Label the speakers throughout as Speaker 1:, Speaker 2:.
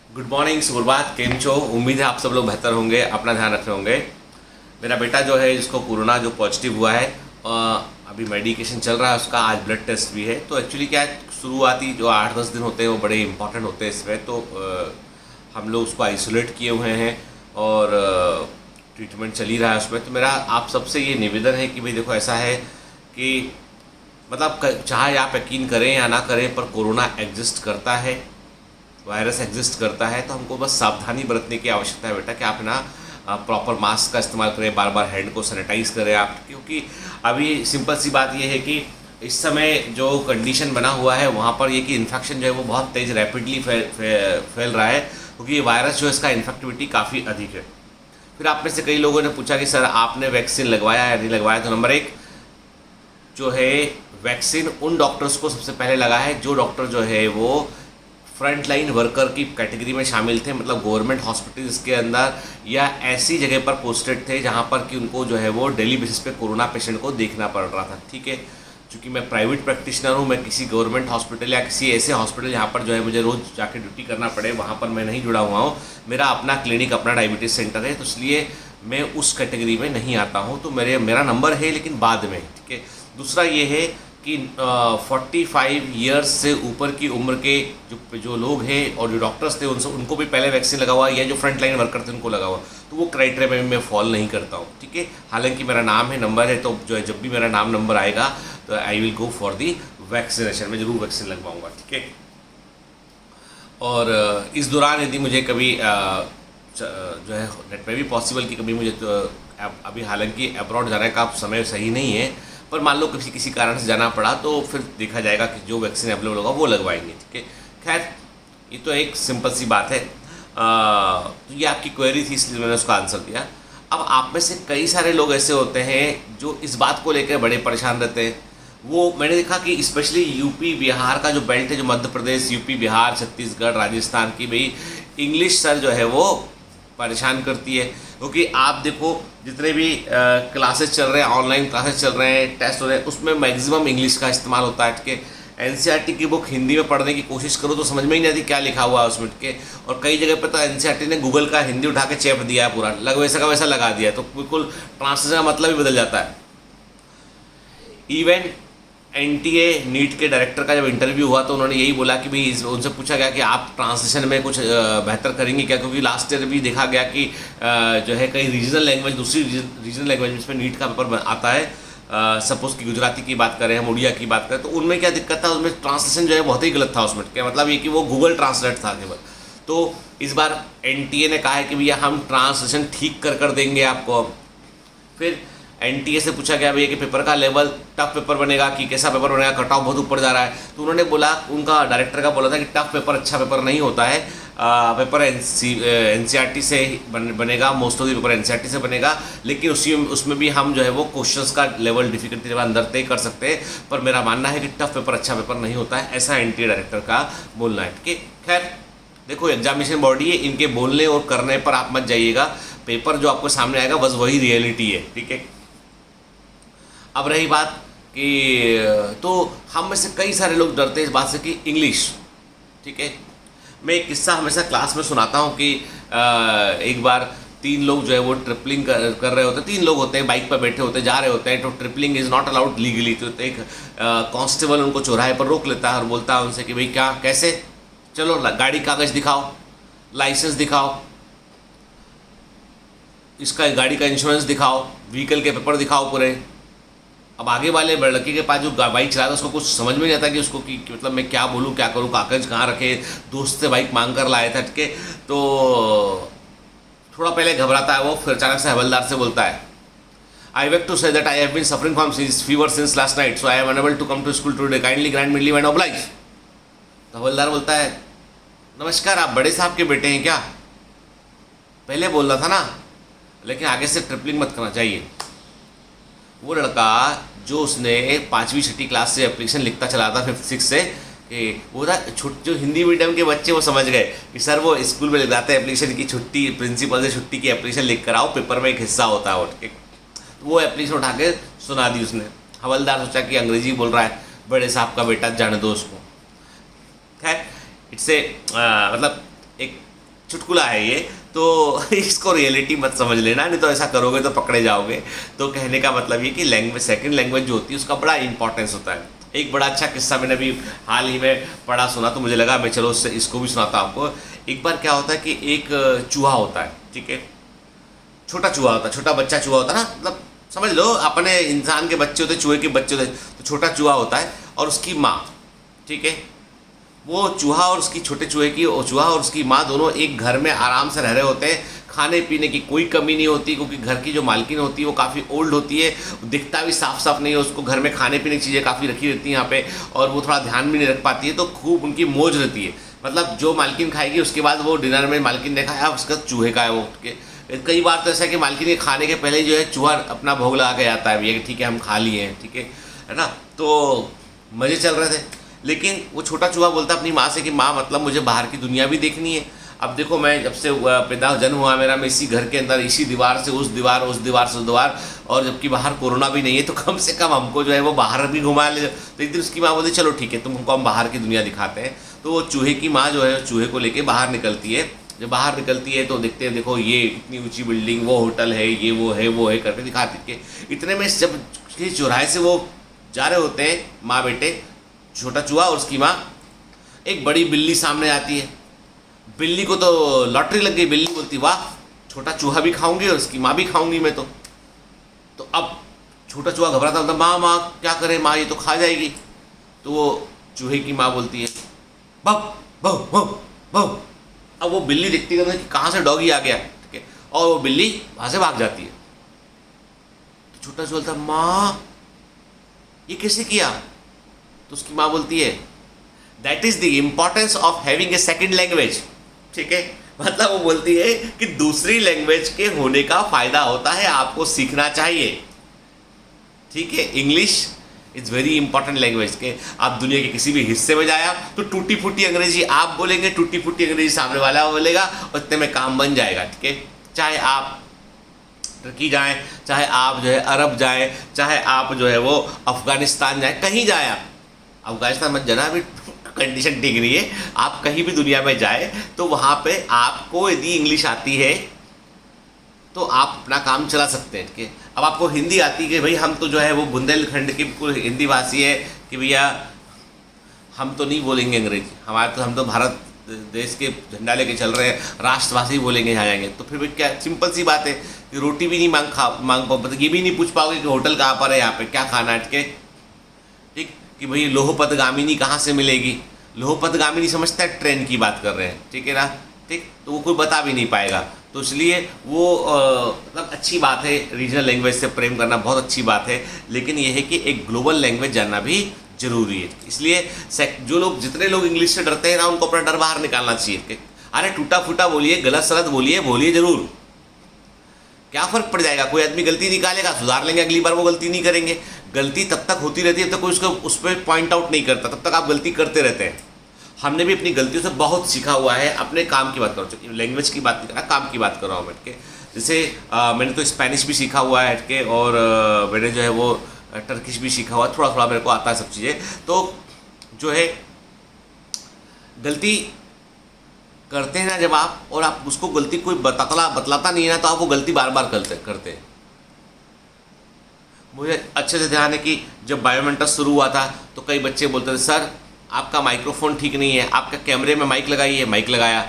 Speaker 1: Good morning, सुप्रभात, केम छो। उम्मीद है आप सब लोग बेहतर होंगे, अपना ध्यान रखे होंगे। मेरा बेटा जो है जिसको कोरोना जो पॉजिटिव हुआ है, अभी मेडिकेशन चल रहा है उसका, आज ब्लड टेस्ट भी है। तो एक्चुअली क्या है, शुरुआती जो 8-10 दिन होते हैं वो बड़े इंपॉर्टेंट होते हैं इसमें। तो हम लोग उसको आइसोलेट किए हुए हैं और ट्रीटमेंट चल ही रहा है उसमें। तो मेरा आप सबसे ये निवेदन है कि भाई देखो, ऐसा है कि मतलब चाहे आप यकीन करें या ना करें, पर कोरोना एग्जिस्ट करता है, वायरस एग्जिस्ट करता है। तो हमको बस सावधानी बरतने की आवश्यकता है बेटा, कि आप ना प्रॉपर मास्क का इस्तेमाल करें, बार बार हैंड को सैनिटाइज करें आप। क्योंकि अभी सिंपल सी बात ये है कि इस समय जो कंडीशन बना हुआ है वहाँ पर ये कि इन्फेक्शन जो है वो बहुत तेज़ रैपिडली फैल रहा है, क्योंकि ये वायरस जो है इसका इन्फेक्टिविटी काफ़ी अधिक है। फिर आप में से कई लोगों ने पूछा कि सर आपने वैक्सीन लगवाया या नहीं लगवाया। तो नंबर 1 जो है, वैक्सीन उन डॉक्टर्स को सबसे पहले लगा है जो डॉक्टर जो है वो फ्रंट लाइन वर्कर की कैटेगरी में शामिल थे, मतलब गवर्नमेंट हॉस्पिटल्स के अंदर या ऐसी जगह पर पोस्टेड थे जहां पर कि उनको जो है वो डेली बेसिस पे कोरोना पेशेंट को देखना पड़ रहा था। ठीक है, चूँकि मैं प्राइवेट प्रैक्टिशनर हूं, मैं किसी गवर्नमेंट हॉस्पिटल या किसी ऐसे हॉस्पिटल जहां पर जो है मुझे रोज़ जाके ड्यूटी करना पड़े, वहाँ पर मैं नहीं जुड़ा हुआ हूँ। मेरा अपना क्लिनिक, अपना डायबिटीज़ सेंटर है, तो इसलिए मैं उस कैटेगरी में नहीं आता हूँ। तो मेरा नंबर है, लेकिन बाद में। ठीक है, दूसरा ये है कि 45 ईयर्स से ऊपर की उम्र के जो लोग हैं और जो डॉक्टर्स थे उनको भी पहले वैक्सीन लगा हुआ, या जो फ्रंट लाइन वर्कर थे उनको लगा हुआ, तो वो क्राइटेरिया में मैं फॉलो नहीं करता हूँ। ठीक है, हालांकि मेरा नाम है, नंबर है, तो जो है जब भी मेरा नंबर आएगा तो I will go for the vaccination, मैं ज़रूर वैक्सीन लगवाऊँगा। ठीक है, और इस दौरान यदि मुझे कभी जो है नेट में भी पॉसिबल कि कभी मुझे तो अभी हालांकि अब्रॉड जाने का समय सही नहीं है, पर मान लो किसी कारण से जाना पड़ा तो फिर देखा जाएगा कि जो वैक्सीन अवेलेबल होगा वो लगवाएंगे। ठीक है, खैर ये तो एक सिंपल सी बात है। तो ये आपकी क्वेरी थी, इसलिए मैंने उसका आंसर दिया। अब आप में से कई सारे लोग ऐसे होते हैं जो इस बात को लेकर बड़े परेशान रहते हैं। वो मैंने देखा कि स्पेशली यूपी बिहार का जो बेल्ट है, जो मध्य प्रदेश, यूपी बिहार, छत्तीसगढ़, राजस्थान की, भाई इंग्लिश सर जो है वो परेशान करती है। क्योंकि आप देखो जितने भी क्लासेस चल रहे हैं, ऑनलाइन क्लासेस चल रहे हैं, टेस्ट हो रहे हैं, उसमें मैक्सिमम इंग्लिश का इस्तेमाल होता है। ठीक है, एनसीईआरटी की बुक हिंदी में पढ़ने की कोशिश करो तो समझ में ही नहीं आती क्या लिखा हुआ है उसमें। ठीक है, और कई जगह पे तो एनसीईआरटी ने गूगल का हिंदी उठा के चैप दिया है, पूरा वैसा का वैसा लगा दिया है, तो बिल्कुल ट्रांसलेशन का मतलब ही बदल जाता है। इवन एनटीए नीट के डायरेक्टर का जब इंटरव्यू हुआ तो उन्होंने यही बोला कि भाई उनसे पूछा गया कि आप ट्रांसलेशन में कुछ बेहतर करेंगे क्या, क्योंकि लास्ट ईयर भी देखा गया कि जो है कई रीजनल लैंग्वेज, दूसरी रीजनल लैंग्वेज में नीट का पेपर आता है। सपोज कि गुजराती की बात करें, हम उड़िया की बात करें, तो उनमें क्या दिक्कत था, उसमें ट्रांसलेशन जो है बहुत ही गलत था। उसमें क्या मतलब ये कि वो गूगल ट्रांसलेट था केवल। तो इस बार एनटीए ने कहा है कि भैया हम ट्रांसलेशन ठीक कर देंगे आपको। फिर एनटीए से पूछा गया भैया कि पेपर का लेवल टफ पेपर बनेगा कि कैसा पेपर बनेगा, कट ऑफ बहुत ऊपर जा रहा है। तो उन्होंने बोला, उनका डायरेक्टर का बोला था कि टफ पेपर अच्छा पेपर नहीं होता है, पेपर एनसीईआरटी से बनेगा, most of the paper NCERT से बनेगा, लेकिन उसमें भी हम जो है वो क्वेश्चंस का लेवल डिफिकल्टी लेवल अंदर तय कर सकते हैं, पर मेरा मानना है कि टफ पेपर अच्छा पेपर नहीं होता है, ऐसा एनटीए डायरेक्टर का बोलना है। ठीक है, खैर देखो एग्जामिनेशन बॉडी है, इनके बोलने और करने पर आप मत जाइएगा, पेपर जो आपको सामने आएगा बस वही रियलिटी है। ठीक है, अब रही बात कि तो हम में से कई सारे लोग डरते हैं इस बात से कि इंग्लिश। ठीक है, मैं एक किस्सा हमेशा क्लास में सुनाता हूँ कि एक बार 3 लोग जो है वो ट्रिपलिंग कर रहे होते हैं, 3 लोग होते हैं, बाइक पर बैठे होते हैं, जा रहे होते हैं, तो tripling is not allowed legally. तो एक कांस्टेबल उनको चौराहे पर रोक लेता है और बोलता है उनसे कि भाई क्या, कैसे, चलो गाड़ी कागज़ दिखाओ, लाइसेंस दिखाओ, इसका गाड़ी का इंश्योरेंस दिखाओ, व्हीकल के पेपर दिखाओ पूरे। अब आगे वाले लड़के के पास जो बाइक चला था उसको कुछ समझ में नहीं आता कि उसको कि मतलब मैं क्या बोलूँ, क्या करूँ, कागज कहाँ रखे, दोस्त से बाइक मांग कर लाया था। ठीक है, तो थोड़ा पहले घबराता है वो, फिर अचानक से हवलदार से बोलता है, I beg to say that I have been suffering from fever since last night, so I am unable to come to school today, kindly grant me leave and oblige. तो हवलदार बोलता है, नमस्कार, आप बड़े साहब के बेटे हैं क्या? पहले बोल रहा था ना, लेकिन आगे से ट्रिपलिंग मत करना चाहिए। वो लड़का जो उसने 5वीं 6वीं क्लास से एप्लीकेशन लिखता चला था 5th 6th से, वो था जो हिंदी मीडियम के बच्चे वो समझ गए कि सर वो स्कूल में लिख जाते हैं एप्लीकेशन की छुट्टी, प्रिंसिपल से छुट्टी की एप्लीकेशन लिख कर आओ, पेपर में एक हिस्सा होता है। तो वो एप्लीकेशन उठा के सुना दी उसने। हवलदार सोचा कि अंग्रेजी बोल रहा है, बड़े साहब का बेटा, जाने दो उसको। खैर इट्स ए मतलब एक चुटकुला है ये, तो इसको रियलिटी मत समझ लेना, नहीं तो ऐसा करोगे तो पकड़े जाओगे। तो कहने का मतलब ये कि लैंग्वेज, सेकंड लैंग्वेज जो होती है उसका बड़ा इंपॉर्टेंस होता है। एक बड़ा अच्छा किस्सा मैंने अभी हाल ही में पढ़ा सुना, तो मुझे लगा मैं चलो इसको भी सुनाता हूँ आपको। एक बार क्या होता है कि एक चूहा होता है, ठीक है, छोटा चूहा होता है, छोटा बच्चा चूहा होता है ना, मतलब समझ लो अपने इंसान के बच्चे होते, चूहे के बच्चे होते, तो छोटा चूहा होता है और उसकी माँ, ठीक है, वो चूहा और उसकी छोटे चूहे की, चूहा और उसकी माँ दोनों एक घर में आराम से रह रहे होते हैं। खाने पीने की कोई कमी नहीं होती, क्योंकि घर की जो मालकिन होती है वो काफ़ी ओल्ड होती है, दिखता भी साफ साफ नहीं है, उसको घर में खाने पीने की चीज़ें काफ़ी रखी रहती हैं यहाँ पे, और वो थोड़ा ध्यान भी नहीं रख पाती है, तो खूब उनकी मौज रहती है। मतलब जो मालकिन खाएगी उसके बाद वो डिनर में मालकिन ने खाया, उसका चूहे का है वो। कई बार तो ऐसा है कि मालकिन के खाने के पहले जो है चूहा अपना भोग लगा के आता है, भैया कि ठीक है हम खा लिए हैं, ठीक है ना। तो मज़े चल रहे थे, लेकिन वो छोटा चूहा बोलता अपनी माँ से कि माँ मतलब मुझे बाहर की दुनिया भी देखनी है। अब देखो मैं जब से पैदा जन्म हुआ मेरा, मैं इसी घर के अंदर, इसी दीवार से उस दीवार, उस दीवार से उस दीवार, और जबकि बाहर कोरोना भी नहीं है, तो कम से कम हमको जो है वो बाहर भी घुमा ले। तो एक दिन उसकी माँ बोलती चलो ठीक है तुमको हम बाहर की दुनिया दिखाते हैं। तो वो चूहे की माँ जो है चूहे को लेके बाहर निकलती है। जब बाहर निकलती है तो देखते हैं, देखो ये इतनी ऊंची बिल्डिंग, वो होटल है, ये वो है करके दिखाती है। इतने में जब चौराहे से वो जा रहे होते हैं माँ बेटे, छोटा चूहा और उसकी माँ, एक बड़ी बिल्ली सामने आती है। बिल्ली को तो लॉटरी लग गई, बिल्ली बोलती वाह छोटा चूहा भी खाऊंगी और उसकी माँ भी खाऊंगी मैं तो अब छोटा चूहा घबराता होता, माँ माँ क्या करे माँ, ये तो खा जाएगी। तो वो चूहे की माँ बोलती है भव भव भव भव। अब वो बिल्ली देखती है कि कहाँ से डॉगी आ गया, ठीक है, और वो बिल्ली वहाँ से भाग जाती है। तो छोटा चूहा बोलता माँ ये कैसे किया। तो उसकी माँ बोलती है that is the importance of having a second language, ठीक है। मतलब वो बोलती है कि दूसरी लैंग्वेज के होने का फायदा होता है, आपको सीखना चाहिए, ठीक है। English is very important language के, आप दुनिया के किसी भी हिस्से में जाए तो टूटी फूटी अंग्रेजी आप बोलेंगे, टूटी फूटी अंग्रेजी सामने वाला बोलेगा, और इतने में काम बन जाएगा, ठीक है। चाहे आप टर्की जाएं, चाहे आप जो है अरब जाएं, चाहे आप जो है वो अफगानिस्तान जाएं, कहीं जाए आप, अफगानिस्तान मत जाना अभी कंडीशन ठीक नहीं है, आप कहीं भी दुनिया में जाए तो वहाँ पे आपको यदि इंग्लिश आती है तो आप अपना काम चला सकते हैं, ठीक है। अब आपको हिंदी आती है कि भाई हम तो जो है वो बुंदेलखंड की हिंदी भाषी है कि भैया हम तो नहीं बोलेंगे अंग्रेजी, हम तो भारत देश के झंडा लेके चल रहे हैं, राष्ट्रभाषी बोलेंगे यहाँ जाएंगे। तो फिर क्या सिंपल सी बात है कि रोटी भी नहीं मांग पाओ, मतलब ये भी नहीं पूछ पाओगे कि होटल कहाँ पर है, यहाँ पे क्या खाना है, ठीक, कि भाई लोहपतगामिनी कहाँ से मिलेगी। लोहपतगामिनी समझता है ट्रेन की बात कर रहे हैं, ठीक है ना, ठीक, तो वो कोई बता भी नहीं पाएगा। तो इसलिए वो मतलब अच्छी बात है, रीजनल लैंग्वेज से प्रेम करना बहुत अच्छी बात है, लेकिन ये है कि एक ग्लोबल लैंग्वेज जानना भी जरूरी है। इसलिए जो लोग, जितने लोग इंग्लिश से डरते हैं ना, उनको अपना डर बाहर निकालना चाहिए। अरे टूटा फूटा बोलिए, गलत सलत बोलिए, बोलिए जरूर, क्या फ़र्क पड़ जाएगा। कोई आदमी गलती निकालेगा, सुधार लेंगे, अगली बार वो गलती नहीं करेंगे। गलती तब तक होती रहती है, तब तक कोई उसको उस पर पॉइंट आउट नहीं करता, तब तक आप गलती करते रहते हैं। हमने भी अपनी गलतियों से बहुत सीखा हुआ है। अपने काम की बात करो, लैंग्वेज की बात नहीं कर रहा, काम की बात कर रहा हूँ बैठ के। जैसे मैंने तो स्पेनिश भी सीखा हुआ है बैठ के, और मैंने जो है वो टर्किश भी सीखा हुआ, थोड़ा थोड़ा मेरे को आता है सब चीज़ें। तो जो है गलती करते हैं ना जब आप, और आप उसको गलती कोई बतलाता नहीं है ना, तो आप वो गलती बार बार करते हैं। मुझे अच्छे से ध्यान है कि जब बायोमेंटस शुरू हुआ था तो कई बच्चे बोलते थे सर आपका माइक्रोफोन ठीक नहीं है, आपका कैमरे में माइक लगाइए, माइक लगाया।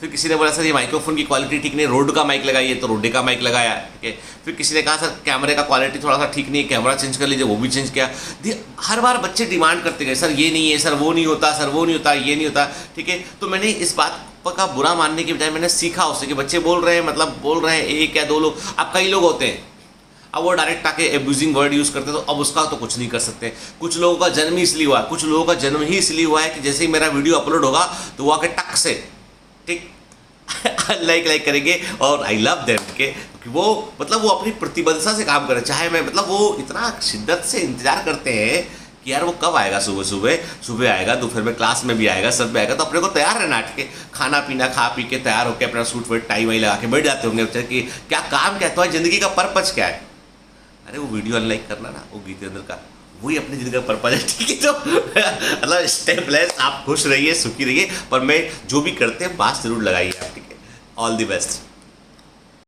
Speaker 1: फिर किसी ने बोला सर ये माइक्रोफोन की क्वालिटी ठीक नहीं है, रोड का माइक लगाइए, तो रोड का माइक लगाया, ठीक है। फिर किसी ने कहा सर कैमरे का क्वालिटी थोड़ा सा ठीक नहीं है, कैमरा चेंज कर लीजिए, वो भी चेंज किया। हर बार बच्चे डिमांड करते गए सर ये नहीं है, सर वो नहीं होता, सर वो नहीं होता, ये नहीं होता, ठीक है। तो मैंने इस बात का बुरा मानने की बजाय मैंने सीखा उससे कि बच्चे बोल रहे हैं, मतलब बोल रहे हैं एक या दो लोग, अब कई लोग होते हैं, अब वो डायरेक्ट आके एब्यूजिंग वर्ड यूज़ करते हैं, तो अब उसका तो कुछ नहीं कर सकते। कुछ लोगों का जन्म ही इसलिए हुआ है, कुछ लोगों का जन्म ही इसलिए हुआ है कि जैसे ही मेरा वीडियो अपलोड होगा तो वो आके टक से ठीक लाइक करेंगे, और आई लव देम के, क्योंकि वो मतलब वो अपनी प्रतिबद्धता से काम करे, चाहे मैं, मतलब वो इतना शिद्दत से इंतजार करते हैं कि यार वो कब आएगा, सुबह आएगा, दोपहर में क्लास में भी आएगा, सब में आएगा, तो अपने को तैयार रहना, के खाना पीना खा पी के तैयार होकर अपना सूट वूट टाई वाई लगा के बैठ जाते होंगे बच्चे कि क्या काम क्या है, तुम्हारी ज़िंदगी का पर्पज क्या है। अरे वो वीडियो अनलाइक करना ना, वो गीतेंद्र का वही अपनी ज़िंदगी का पर्पज है, ठीक है। तो मतलब स्टेपलेस आप खुश रहिए, सुखी रहिए, पर मैं जो भी करते हैं मास्क जरूर लगाइए आप, ठीक है। All the best.